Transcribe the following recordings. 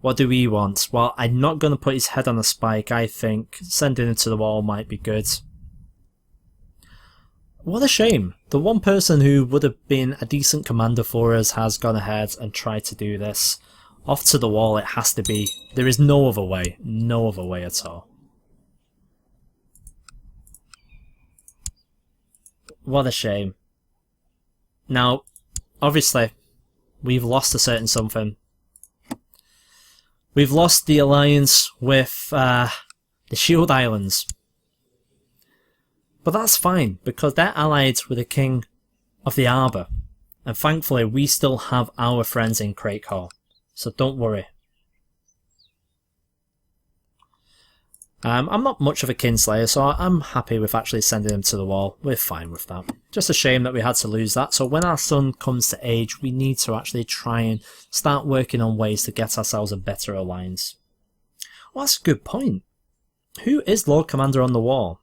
What do we want? Well, I'm not going to put his head on a spike. I think sending him to the wall might be good. What a shame. The one person who would have been a decent commander for us has gone ahead and tried to do this. Off to the wall it has to be. There is no other way. No other way at all. What a shame. Now, obviously, we've lost a certain something. We've lost the alliance with the Shield Islands. But that's fine, because they're allied with the King of the Arbor. And thankfully, we still have our friends in Crake Hall. So don't worry. I'm not much of a Kinslayer, so I'm happy with actually sending him to the wall. We're fine with that. Just a shame that we had to lose that. So when our son comes to age, we need to actually try and start working on ways to get ourselves a better alliance. Well, that's a good point. Who is Lord Commander on the wall?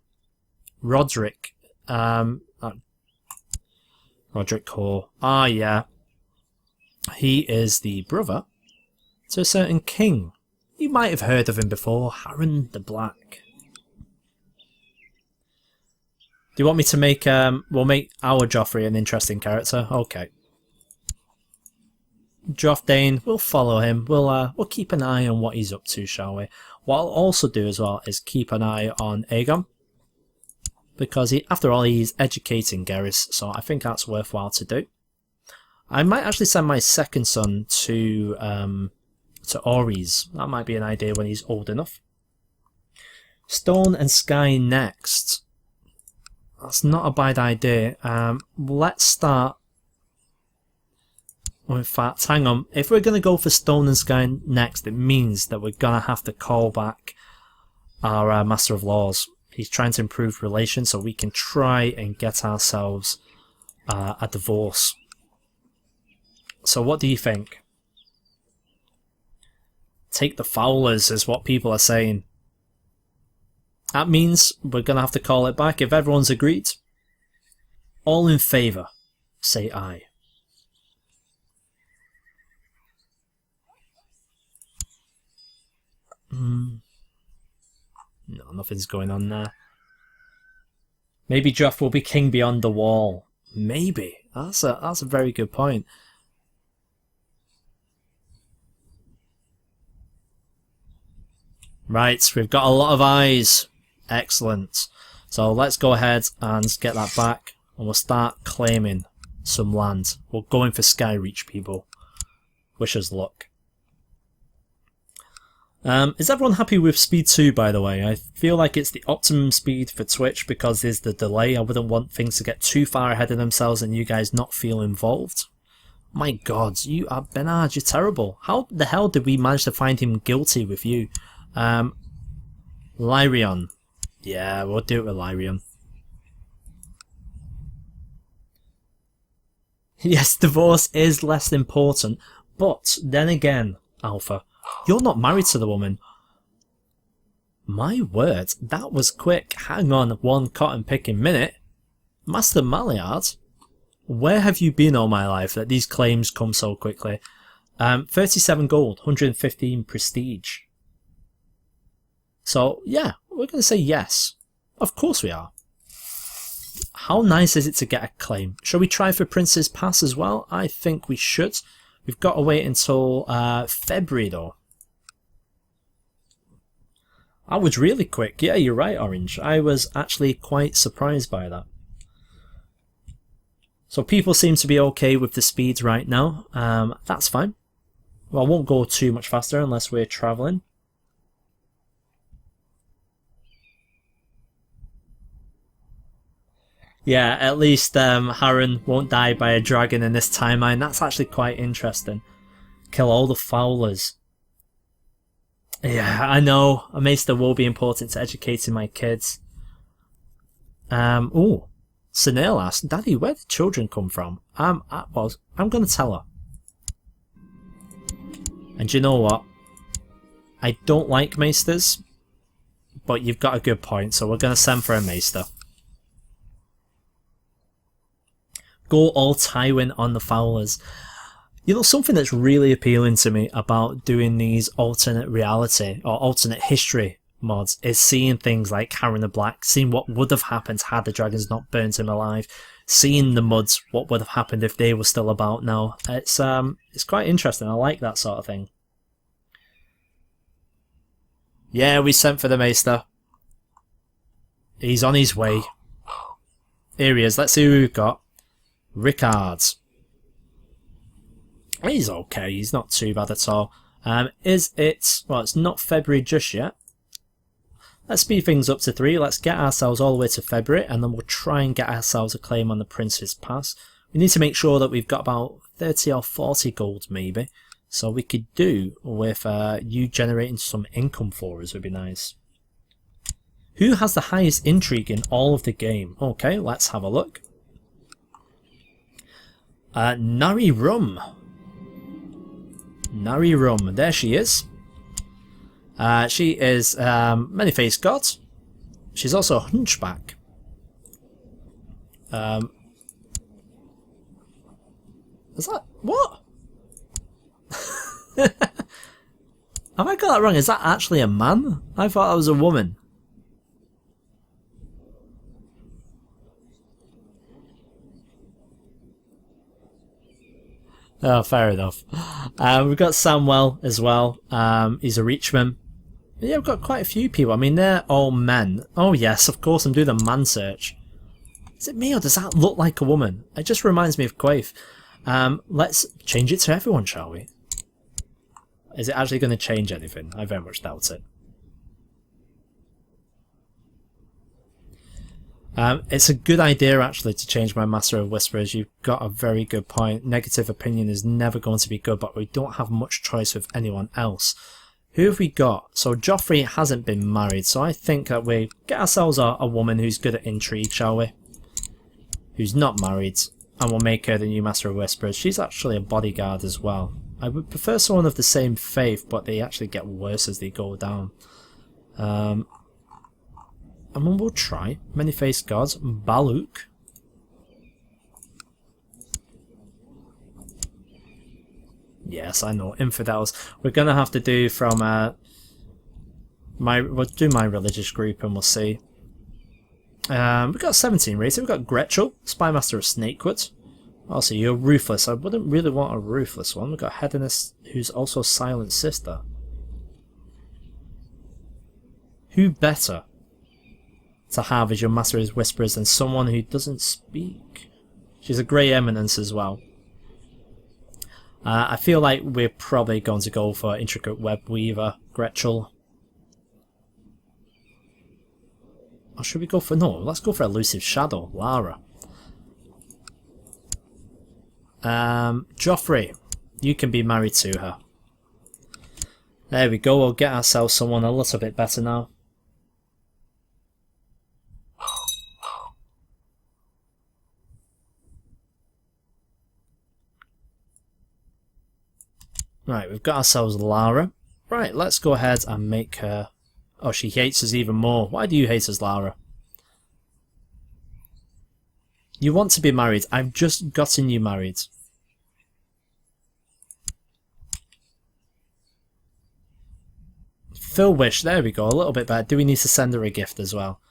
Roderick. Roderick Core. Ah, yeah. He is the brother to a certain king. You might have heard of him before, Harren the Black. Do you want me to make, we'll make our Joffrey an interesting character? Okay. Joff Dane, we'll follow him. We'll keep an eye on what he's up to, shall we? What I'll also do as well is keep an eye on Aegon. Because he, after all, he's educating Garrus, so I think that's worthwhile to do. I might actually send my second son to Orys. That might be an idea when he's old enough. Stone and Sky next. That's not a bad idea. Let's start. Well, in fact, hang on. If we're going to go for Stone and Sky next, it means that we're going to have to call back our Master of Laws. He's trying to improve relations, so we can try and get ourselves a divorce. So what do you think? Take the Fowlers is what people are saying. That means we're going to have to call it back if everyone's agreed. All in favour, say aye. No, nothing's going on there. Maybe Joff will be king beyond the wall. Maybe. That's a very good point. Right, we've got a lot of eyes. Excellent. So let's go ahead and get that back. And we'll start claiming some land. We're going for Skyreach, people. Wish us luck. Is everyone happy with speed 2, by the way? I feel like it's the optimum speed for Twitch because there's the delay. I wouldn't want things to get too far ahead of themselves and you guys not feel involved. My god, you are Bernard, you're terrible. How the hell did we manage to find him guilty with you? Lyrion. Yeah, we'll do it with Lyrion. Yes, divorce is less important, but then again, Alpha, you're not married to the woman. My word, that was quick. Hang on one cotton picking minute. Master Maliard, where have you been all my life that these claims come so quickly? 37 gold, 115 prestige. So, yeah, we're going to say yes. Of course we are. How nice is it to get a claim? Shall we try for Prince's Pass as well? I think we should. We've got to wait until February though. That was really quick. Yeah, you're right, Orange. I was actually quite surprised by that. So people seem to be okay with the speeds right now. That's fine. Well, I won't go too much faster unless we're travelling. Yeah, at least Harren won't die by a dragon in this timeline. That's actually quite interesting. Kill all the Fowlers. Yeah, I know. A maester will be important to educating my kids. Oh, Sunil asked, Daddy, where did children come from? I'm going to tell her. And you know what? I don't like maesters, but you've got a good point, so we're going to send for a maester. Go all Tywin on the Fowlers. You know, something that's really appealing to me about doing these alternate reality or alternate history mods is seeing things like Karen the Black, seeing what would have happened had the dragons not burnt him alive, seeing the Muds, what would have happened if they were still about now. It's quite interesting. I like that sort of thing. Yeah, we sent for the Maester. He's on his way. Here he is. Let's see who we've got. Rickard. He's okay. He's not too bad at all. Is it... Well, it's not February just yet. Let's speed things up to 3. Let's get ourselves all the way to February, and then we'll try and get ourselves a claim on the Prince's Pass. We need to make sure that we've got about 30 or 40 gold, maybe. So we could do with you generating some income for us would be nice. Who has the highest intrigue in all of the game? Okay, let's have a look. Nari Rum. Nari Rum, there she is. She is many-faced god. She's also a hunchback. Is that... What? Have I got that wrong? Is that actually a man? I thought that was a woman. Oh, fair enough. We've got Samwell as well. He's a Reachman. Yeah, we've got quite a few people. I mean, they're all men. Oh yes, of course, I'm doing the man search. Is it me or does that look like a woman? It just reminds me of Quaif. Let's change it to everyone, shall we? Is it actually going to change anything? I very much doubt it. It's a good idea actually to change my Master of Whisperers. You've got a very good point. Negative opinion is never going to be good, but we don't have much choice with anyone else. Who have we got? So Joffrey hasn't been married, so I think that we get ourselves a woman who's good at intrigue, shall we? Who's not married, and we'll make her the new Master of Whisperers. She's actually a bodyguard as well. I would prefer someone of the same faith, but they actually get worse as they go down. And we'll try many-faced gods. Baluk. Yes, I know. Infidels. We're gonna have to do from we'll do my religious group and we'll see. We've got 17 rated. We've got Gretchel, Spymaster of Snakewood. Also, you're ruthless. I wouldn't really want a ruthless one. We've got Hedonist, who's also Silent Sister. Who better to have as your Master of Whisperers than someone who doesn't speak? She's a Grey Eminence as well. I feel like we're probably going to go for Intricate Web Weaver, Gretchel. Or should we go for... No, let's go for Elusive Shadow, Lara. Joffrey, you can be married to her. There we go, we'll get ourselves someone a little bit better now. Right, we've got ourselves Lara. Right, let's go ahead and make her... Oh, she hates us even more. Why do you hate us, Lara? You want to be married. I've just gotten you married. Full wish. There we go. A little bit better. Do we need to send her a gift as well?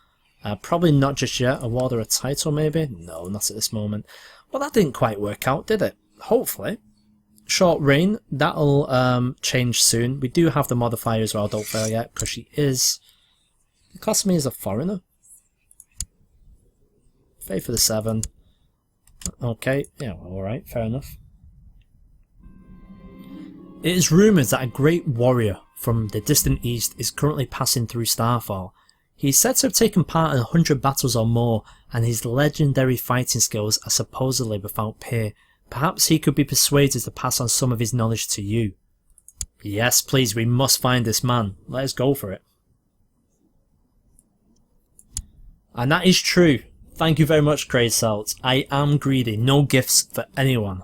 Probably not just yet. Award her a title, maybe? No, not at this moment. Well, that didn't quite work out, did it? Hopefully. Short reign. That'll change soon. We do have the modifier as well, don't forget, because she is... Class me as a foreigner. Faith for the 7. Okay, yeah, alright, fair enough. It is rumoured that a great warrior from the distant east is currently passing through Starfall. He is said to have taken part in 100 battles or more, and his legendary fighting skills are supposedly without peer. Perhaps he could be persuaded to pass on some of his knowledge to you. Yes, please, we must find this man. Let us go for it. And that is true. Thank you very much, Crazy Salt. I am greedy. No gifts for anyone.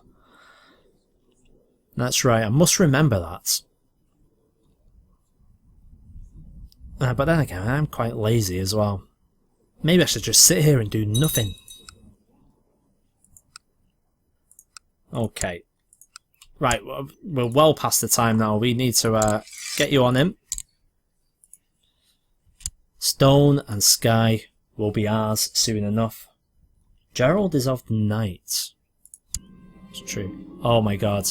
That's right, I must remember that. But then again, I'm quite lazy as well. Maybe I should just sit here and do nothing. Okay. Right, we're well past the time now. We need to get you on him. Stone and sky will be ours soon enough. Gerald is of the night. It's true. Oh my god.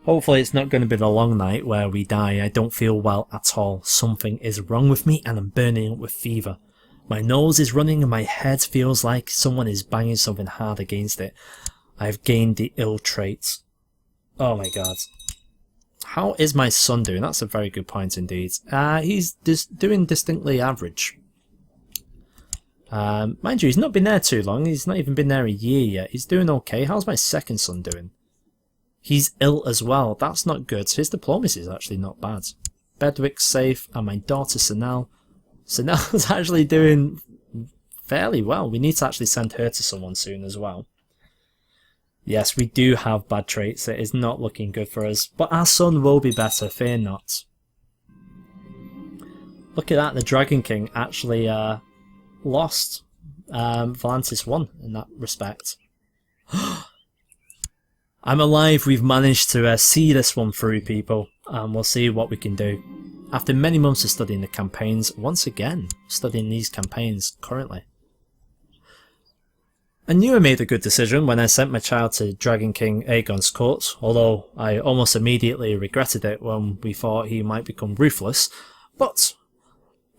Hopefully it's not going to be the long night where we die. I don't feel well at all. Something is wrong with me and I'm burning up with fever. My nose is running and my head feels like someone is banging something hard against it. I've gained the ill traits. Oh my god. How is my son doing? That's a very good point indeed. He's doing distinctly average. Mind you, he's not been there too long. He's not even been there a year yet. He's doing okay. How's my second son doing? He's ill as well. That's not good. His diplomacy is actually not bad. Bedwick's safe, and my daughter Sanel. Sanel's actually doing fairly well. We need to actually send her to someone soon as well. Yes, we do have bad traits. It is not looking good for us. But our son will be better, fear not. Look at that, the Dragon King actually lost. Volantis won in that respect. I'm alive, we've managed to see this one through, people, and we'll see what we can do. After many months of studying the campaigns, once again, studying these campaigns currently. I knew I made a good decision when I sent my child to Dragon King Aegon's court, although I almost immediately regretted it when we thought he might become ruthless, but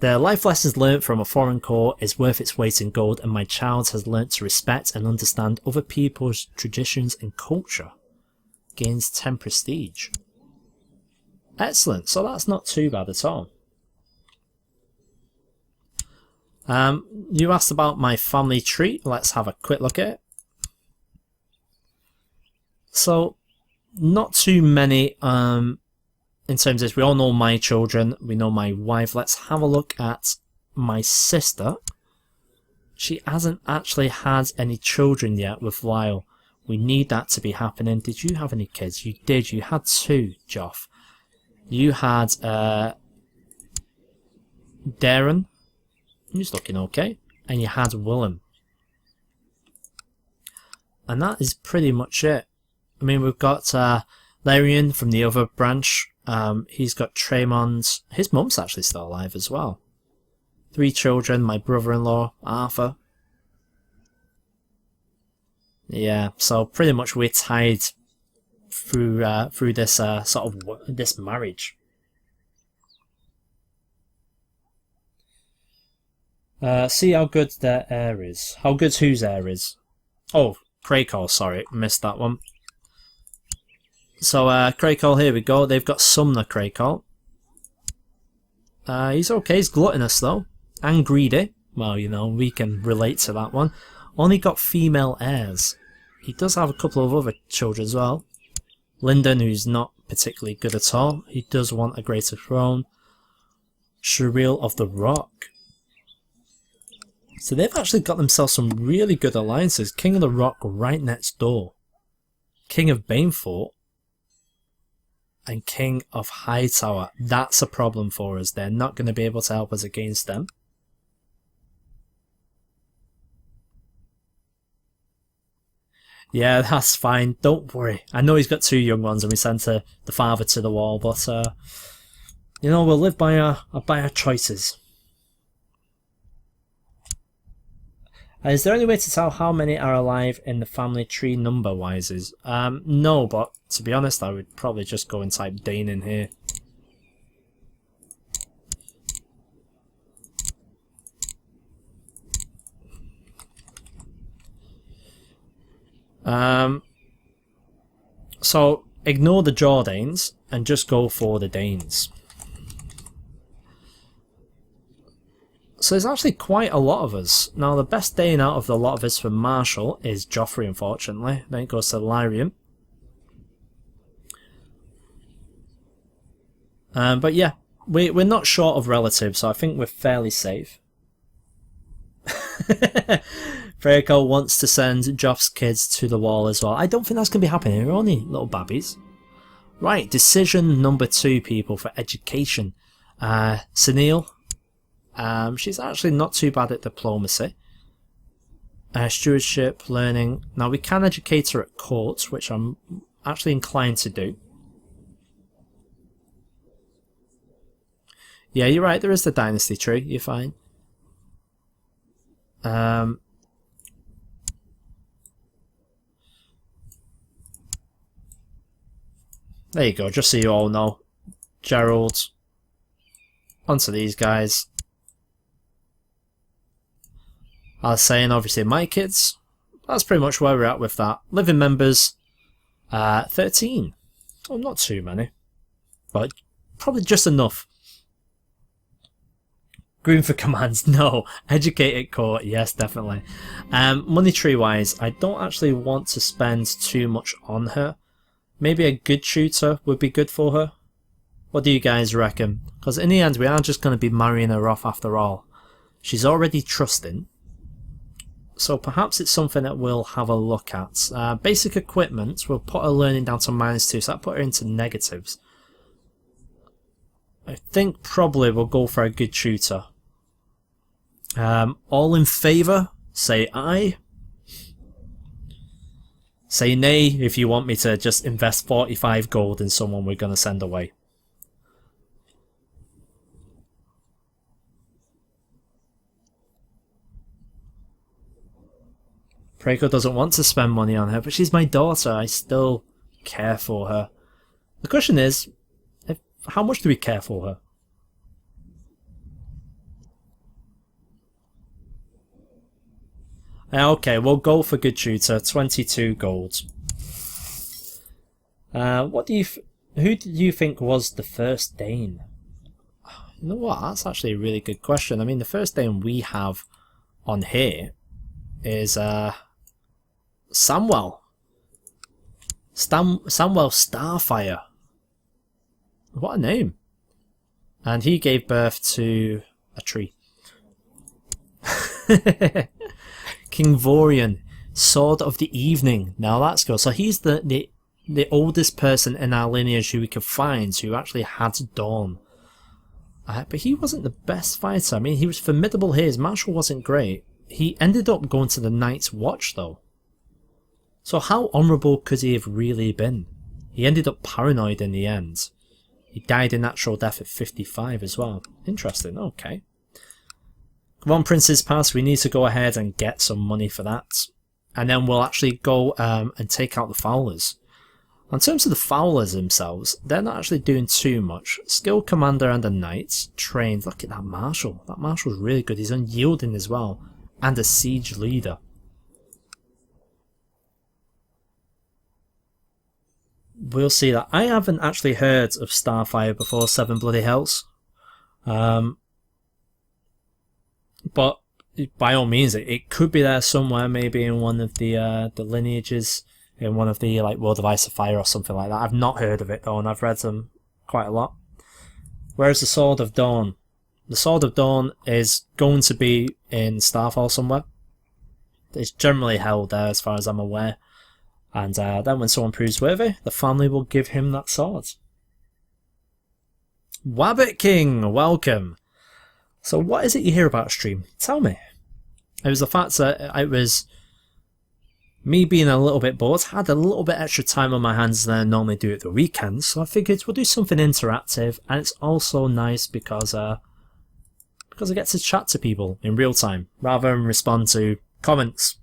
the life lessons learnt from a foreign court is worth its weight in gold, and my child has learnt to respect and understand other people's traditions and culture. Gains 10 prestige. Excellent, so that's not too bad at all. You asked about my family tree. Let's have a quick look at it. So, not too many in terms of this. We all know my children, we know my wife. Let's have a look at my sister. She hasn't actually had any children yet with Lyle. We need that to be happening. Did you have any kids? You did. You had 2, Joff. You had Darren, who's looking okay, and you had Willem. And that is pretty much it. I mean, we've got Larian from the other branch. He's got Tremond. His mum's actually still alive as well. 3 children, my brother-in-law, Arthur. Yeah, so pretty much we're tied through this sort of this marriage. See how good their heir is. How good's whose heir is? Oh, Kraykall, sorry, missed that one. So Kraykall, here we go. They've got Sumner Kraykall. He's okay, he's gluttonous though. And greedy. Well, you know, we can relate to that one. Only got female heirs. He does have a couple of other children as well. Lyndon, who's not particularly good at all. He does want a greater throne. Shireel of the Rock. So they've actually got themselves some really good alliances. King of the Rock right next door. King of Banefort. And King of Hightower. That's a problem for us. They're not going to be able to help us against them. Yeah, that's fine. Don't worry. I know he's got 2 young ones and we sent the father to the wall, but you know, we'll live by our choices. Is there any way to tell how many are alive in the family tree number-wise? No, but to be honest, I would probably just go and type Dane in here. So ignore the Jordanes and just go for the Danes. So there's actually quite a lot of us. Now the best Dane out of the lot of us for Marshall is Joffrey, unfortunately. Then it goes to Lyrian. But yeah, we're not short of relatives, so I think we're fairly safe. Freyacle wants to send Joff's kids to the wall as well. I don't think that's going to be happening. They're only little babbies. Right, decision number 2, people, for education. Sunil. She's actually not too bad at diplomacy. Stewardship, learning. Now we can educate her at court, which I'm actually inclined to do. Yeah, you're right, there is the dynasty tree, you're fine. There you go, just so you all know. Gerald. Onto these guys. I was saying, obviously, my kids. That's pretty much where we're at with that. Living members, 13. Oh, not too many. But probably just enough. Green for commands, no. Educated court, yes, definitely. Money tree wise, I don't actually want to spend too much on her. Maybe a good tutor would be good for her. What do you guys reckon? Because in the end, we are just going to be marrying her off after all. She's already trusting. So perhaps it's something that we'll have a look at. Basic equipment, we'll put her learning down to -2, so that put her into negatives. I think probably we'll go for a good tutor. All in favour, say aye. Say nay if you want me to just invest 45 gold in someone we're going to send away. Preiko doesn't want to spend money on her, but she's my daughter. I still care for her. The question is, how much do we care for her? Okay, we'll go for good tutor. 22 gold. Who do you think was the first Dane? You know what? That's actually a really good question. I mean, the first Dane we have on here is Samwell. Samwell Starfire. What a name. And he gave birth to a tree. King Vorian, Sword of the Evening. Now that's good. So he's the oldest person in our lineage who we could find who actually had Dawn. But he wasn't the best fighter. I mean, he was formidable here. His martial wasn't great. He ended up going to the Night's Watch, though. So how honourable could he have really been? He ended up paranoid in the end. He died a natural death at 55 as well. Interesting, okay. Come on, Prince's Pass, we need to go ahead and get some money for that. And then we'll actually go and take out the Fowlers. In terms of the Fowlers themselves, they're not actually doing too much. Skill Commander and a Knight, trained. Look at that Marshal. That Marshal's really good. He's unyielding as well. And a Siege Leader. We'll see that. I haven't actually heard of Starfire before, Seven Bloody Hells. But by all means, it could be there somewhere, maybe in one of the lineages, in one of the like World of Ice and Fire or something like that. I've not heard of it though, and I've read them quite a lot. Where's the Sword of Dawn? The Sword of Dawn is going to be in Starfall somewhere. It's generally held there as far as I'm aware. And then when someone proves worthy, the family will give him that sword. Wabbit King, welcome. So what is it you hear about stream? Tell me. It was the fact that it was me being a little bit bored, had a little bit extra time on my hands than I normally do at the weekends, so I figured we'll do something interactive, and it's also nice because I get to chat to people in real time, rather than respond to comments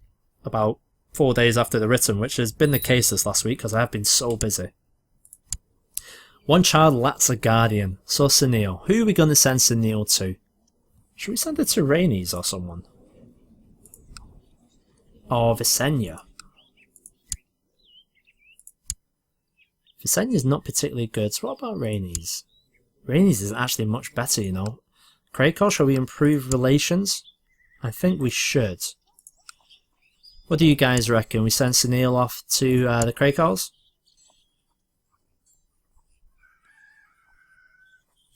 about 4 days after they're written, which has been the case this last week because I have been so busy. One child lacks a guardian, so Sunil. Who are we going to send Sunil to? Should we send it to Rainies or someone? Or Visenya? Visenya's not particularly good, so what about Rainies? Rainies is actually much better, you know. Krakow, shall we improve relations? I think we should. What do you guys reckon? We send Sunil off to the Krakows?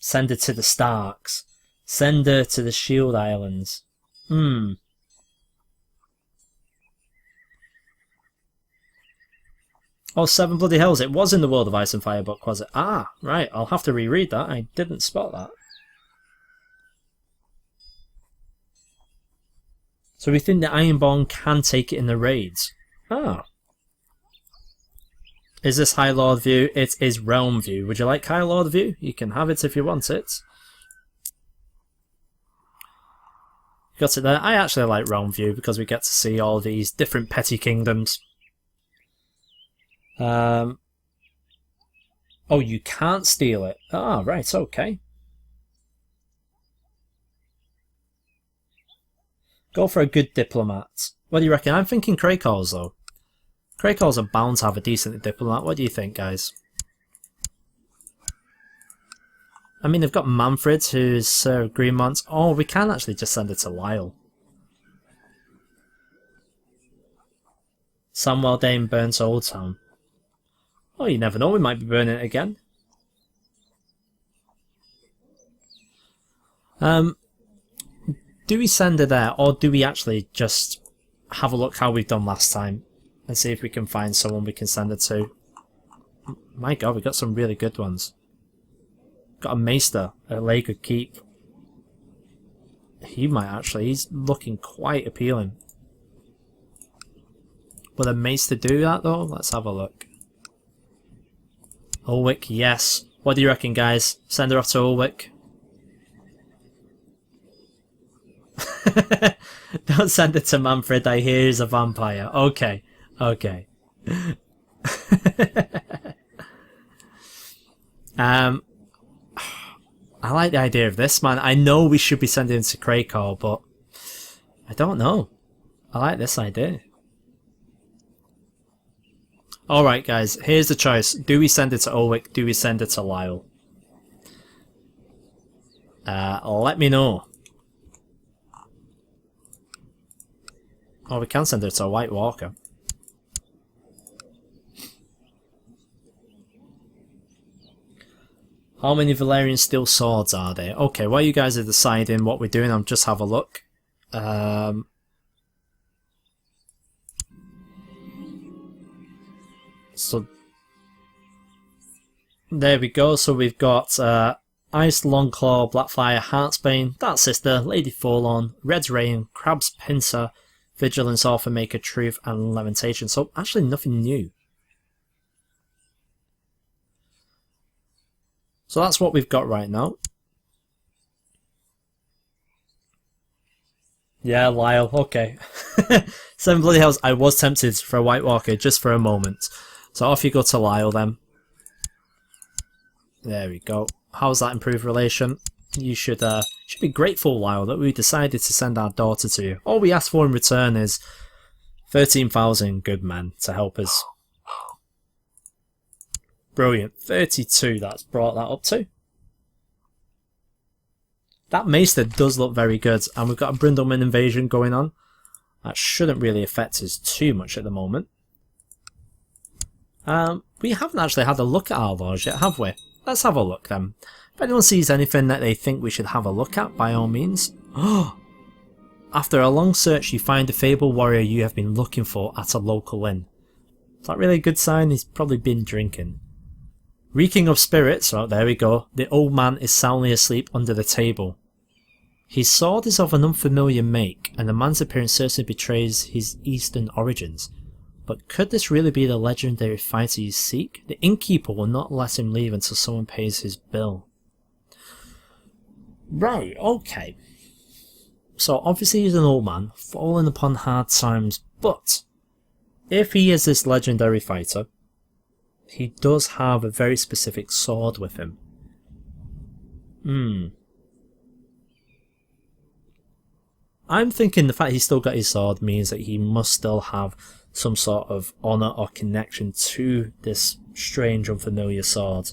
Send her to the Starks. Send her to the Shield Islands. Oh, Seven Bloody Hells. It was in the World of Ice and Fire book, was it? Ah, right. I'll have to reread that. I didn't spot that. So we think the Ironborn can take it in the raids. Ah. Is this High Lord view? It is Realm view. Would you like High Lord view? You can have it if you want it. Got it there. I actually like Realm view because we get to see all these different petty kingdoms. Oh, you can't steal it. Ah, right, okay. Go for a good diplomat. What do you reckon? I'm thinking Krakows, though. Krakows are bound to have a decent diplomat. What do you think, guys? I mean, they've got Manfred, who's Sir of Greenmont. Oh, we can actually just send it to Lyle. Samwell Dane burns Old Town. Oh, you never know, we might be burning it again. Do we send her there, or do we actually just have a look how we've done last time and see if we can find someone we can send her to? My god, we got some really good ones. Got a Maester at Lager Keep. He might actually, he's looking quite appealing. Will a Maester do that though? Let's have a look. Ulwick, yes. What do you reckon, guys? Send her off to Ulwick. Don't send it to Manfred, I hear he's a vampire. Okay, okay. I like the idea of this, man. I know we should be sending it to Krakow, but I don't know. I like this idea. Alright guys, here's the choice. Do we send it to Ulwick? Do we send it to Lyle? Let me know. Oh, we can send it to a White Walker. How many Valyrian steel swords are there? Okay, while you guys are deciding what we're doing, I'll just have a look. So there we go. So we've got Ice, Longclaw, Blackfire, Heartsbane, Dark Sister, Lady Forlorn, Red's Rain, Crab's Pincer, Vigilance, Author Maker, Truth, and Lamentation. So actually nothing new. So that's what we've got right now. Yeah, Lyle, okay. 7 bloody hells, I was tempted for a White Walker just for a moment. So off you go to Lyle then. There we go. How's that improved relation? You should be grateful, Lyle, that we decided to send our daughter to you. All we ask for in return is 13,000 good men to help us. Brilliant. 32 that's brought that up to. That Maester does look very good, and we've got a Brindleman invasion going on. That shouldn't really affect us too much at the moment. We haven't actually had a look at our lodge yet, have we? Let's have a look then. If anyone sees anything that they think we should have a look at, by all means. After a long search, you find the fabled warrior you have been looking for at a local inn. Is that really a good sign? He's probably been drinking. Reeking of spirits, oh there we go, the old man is soundly asleep under the table. His sword is of an unfamiliar make, and the man's appearance certainly betrays his eastern origins. But could this really be the legendary fighter you seek? The innkeeper will not let him leave until someone pays his bill. Right, okay. So obviously he's an old man, fallen upon hard times, but if he is this legendary fighter, he does have a very specific sword with him. I'm thinking the fact he's still got his sword means that he must still have some sort of honour or connection to this strange, unfamiliar sword.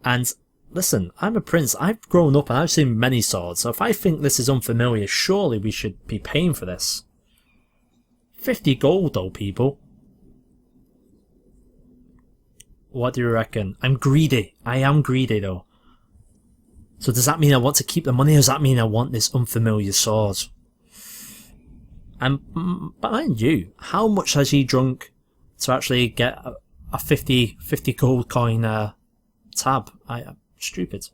And listen, I'm a prince. I've grown up and I've seen many swords, so if I think this is unfamiliar, surely we should be paying for this. 50 gold though, people. What do you reckon? I'm greedy. I am greedy though. So does that mean I want to keep the money, or does that mean I want this unfamiliar sword? And mind you, how much has he drunk to actually get a 50 gold coin tab? I'm stupid.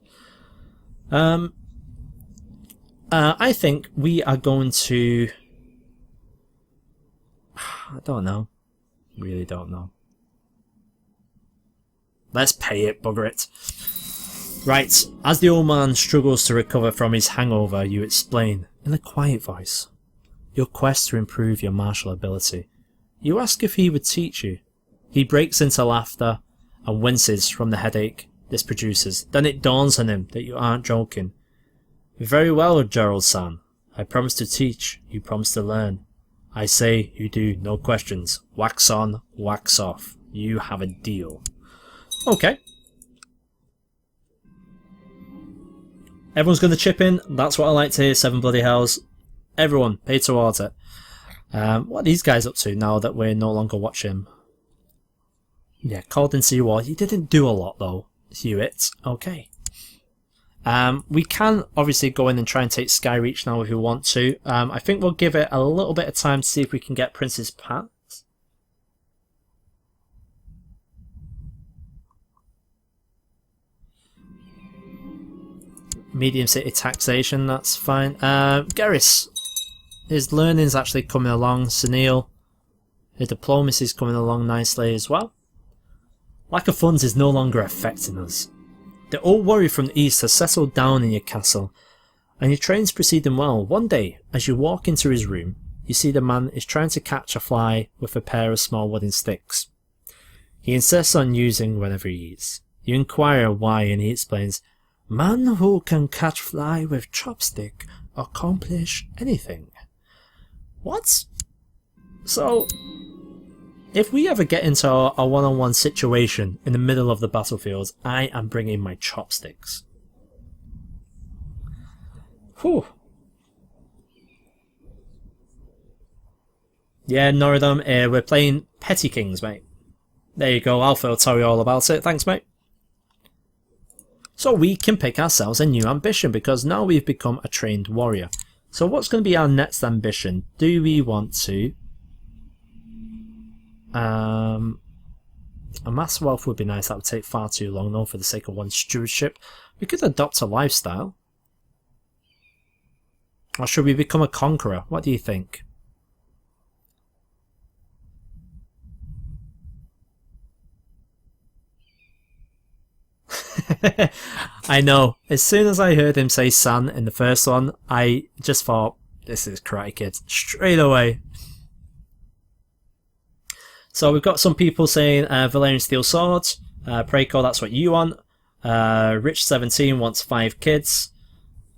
I think we are going to... I don't know. Really don't know. Let's pay it, bugger it. Right, as the old man struggles to recover from his hangover, you explain, in a quiet voice, your quest to improve your martial ability. You ask if he would teach you. He breaks into laughter and winces from the headache this produces. Then it dawns on him that you aren't joking. Very well, Gerald-san. I promise to teach, you promise to learn. I say you do, no questions. Wax on, wax off. You have a deal. Okay. Everyone's going to chip in. That's what I like to hear, 7 bloody hells. Everyone, pay towards it. What are these guys up to now that we're no longer watching? Yeah, called into your war. He didn't do a lot though, Hewitt. Okay. We can obviously go in and try and take Skyreach now if we want to. I think we'll give it a little bit of time to see if we can get Princess Pat. Medium city taxation, that's fine. Garrus, his learning's actually coming along. Sunil, his diplomacy's coming along nicely as well. Lack of funds is no longer affecting us. The old warrior from the east has settled down in your castle, and your train's proceeding well. One day, as you walk into his room, you see the man is trying to catch a fly with a pair of small wooden sticks. He insists on using whenever he eats. You inquire why, and he explains, "Man who can catch fly with chopstick accomplish anything." What? So, if we ever get into a one-on-one situation in the middle of the battlefield, I am bringing my chopsticks. Whew. Yeah, Norodom, we're playing Petty Kings, mate. There you go, Alpha will tell you all about it. Thanks, mate. So we can pick ourselves a new ambition because now we've become a trained warrior. So what's going to be our next ambition? Do we want to... amass wealth would be nice. That would take far too long though for the sake of one stewardship. We could adopt a lifestyle. Or should we become a conqueror? What do you think? I know. As soon as I heard him say San in the first one, I just thought, this is Karate Kid. Straight away. So we've got some people saying Valerian Steel Swords. Preco, that's what you want. Rich17 wants 5 kids.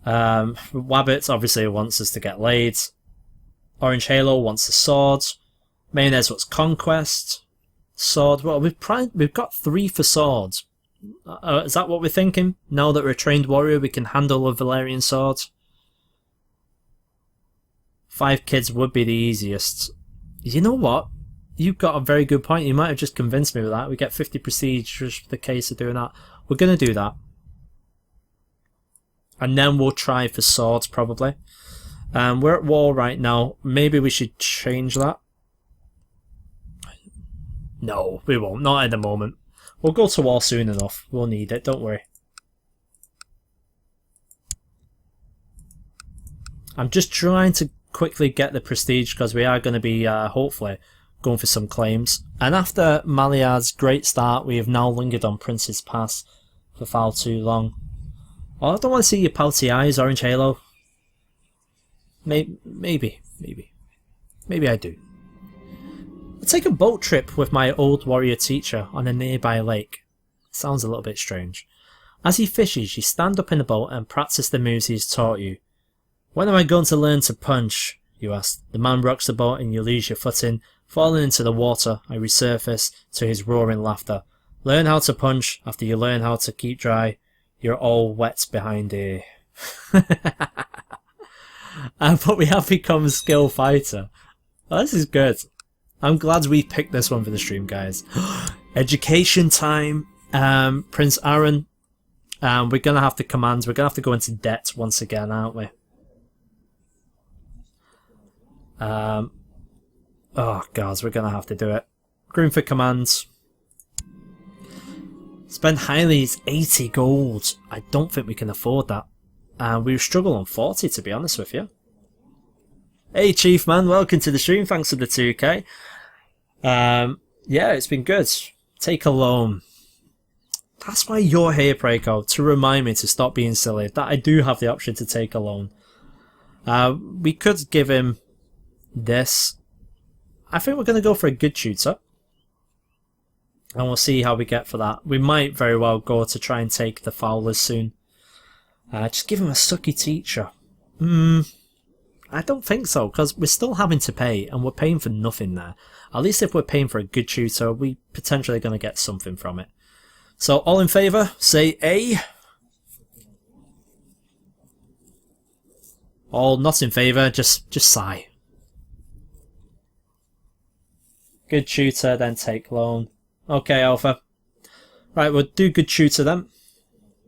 Wabbit obviously wants us to get laid. Orange Halo wants the sword. Mayonnaise wants conquest. Sword. Well, we've got 3 for swords. Is that what we're thinking? Now that we're a trained warrior, we can handle a Valerian sword. 5 kids would be the easiest. You know what? You've got a very good point. You might have just convinced me with that. We get 50 prestige just for the case of doing that. We're going to do that. And then we'll try for swords, probably. We're at war right now. Maybe we should change that. No, we won't. Not at the moment. We'll go to war soon enough. We'll need it, don't worry. I'm just trying to quickly get the prestige because we are going to be, hopefully, going for some claims. And after Maliad's great start, we have now lingered on Prince's Pass for far too long. Oh, I don't want to see your pouty eyes, Orange Halo. Maybe I do. I'll take a boat trip with my old warrior teacher on a nearby lake. Sounds a little bit strange. As he fishes, you stand up in the boat and practice the moves he's taught you. When am I going to learn to punch? You ask. The man rocks the boat and you lose your footing. Falling into the water, I resurface to his roaring laughter. Learn how to punch after you learn how to keep dry. You're all wet behind here. But we have become a skill fighter. Oh, this is good. I'm glad we picked this one for the stream, guys. Education time. Prince Aaron. We're going to have to command. We're going to have to go into debt once again, aren't we? Oh, God, we're going to have to do it. Room for commands. Spend highly is 80 gold. I don't think we can afford that. We struggle on 40, to be honest with you. Hey, Chief Man, welcome to the stream. Thanks for the 2k. Yeah, it's been good. Take a loan. That's why you're here, Preco, to remind me to stop being silly, that I do have the option to take a loan. We could give him this. I think we're going to go for a good tutor. And we'll see how we get for that. We might very well go to try and take the Fowlers soon. Just give him a sucky teacher. I don't think so, because we're still having to pay, and we're paying for nothing there. At least if we're paying for a good tutor, we potentially going to get something from it. So, all in favour, say A. All not in favour, just sigh. Good tutor, then take loan. Okay, Alpha. Right, we'll do good tutor then.